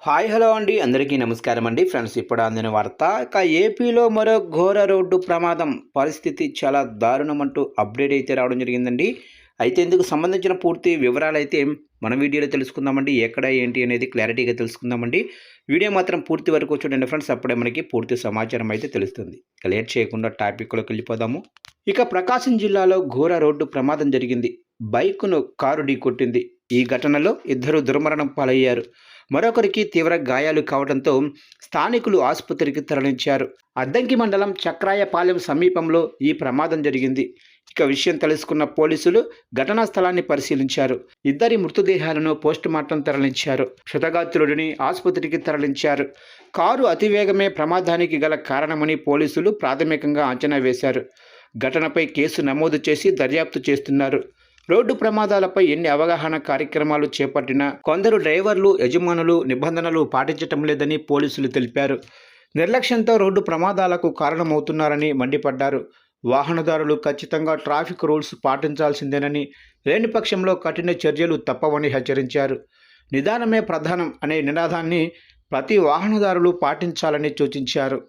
Hi hello అండి అందరికీ నమస్కారం అండి ఫ్రెండ్స్ ఇప్పుడు అందిన వార్త ఏపీలో మరో ఘోర రోడ్డు ప్రమాదం పరిస్థితి చాలా దారుణం అంటూ అప్డేట్ అయితే రావడం జరిగిందండి. అయితే ఇందుకు సంబంధించిన పూర్తి వివరాలు అయితే మన వీడియోలో తెలుసుకుందామండి. ఎక్కడ ఏంటి అనేది క్లారిటీగా తెలుసుకుందామండి. వీడియో మాత్రం పూర్తి వరకు చూడండి ఫ్రెండ్స్, అప్పుడే మనకి పూర్తి సమాచారం అయితే తెలుస్తుంది. లేట్ చేయకుండా టాపిక్లోకి వెళ్ళిపోదాము. ఇక ప్రకాశం జిల్లాలో ఘోర రోడ్డు ప్రమాదం జరిగింది. బైకును కారు ఢీకొట్టింది. ఈ ఘటనలో ఇద్దరు దుర్మరణం పాలయ్యారు. మరొకరికి తీవ్ర గాయాలు కావడంతో స్థానికులు ఆసుపత్రికి తరలించారు. అద్దంకి మండలం చక్రాయపాలెం సమీపంలో ఈ ప్రమాదం జరిగింది. ఇక విషయం తెలుసుకున్న పోలీసులు ఘటనా స్థలాన్ని పరిశీలించారు. ఇద్దరి మృతదేహాలను పోస్టుమార్టం తరలించారు. క్షతగాత్రుడిని ఆసుపత్రికి తరలించారు. కారు అతివేగమే ప్రమాదానికి గల కారణమని పోలీసులు ప్రాథమికంగా అంచనా వేశారు. ఘటనపై కేసు నమోదు చేసి దర్యాప్తు చేస్తున్నారు. రోడ్డు ప్రమాదాలపై ఎన్ని అవగాహన కార్యక్రమాలు చేపట్టినా కొందరు డ్రైవర్లు, యజమానులు నిబంధనలు పాటించటం లేదని పోలీసులు తెలిపారు. నిర్లక్ష్యంతో రోడ్డు ప్రమాదాలకు కారణమవుతున్నారని మండిపడ్డారు. వాహనదారులు ఖచ్చితంగా ట్రాఫిక్ రూల్స్ పాటించాల్సిందేనని, లేని పక్షంలో కఠిన చర్యలు తప్పవని హెచ్చరించారు. నిదానమే ప్రధానం అనే నినాదాన్ని ప్రతి వాహనదారులు పాటించాలని సూచించారు.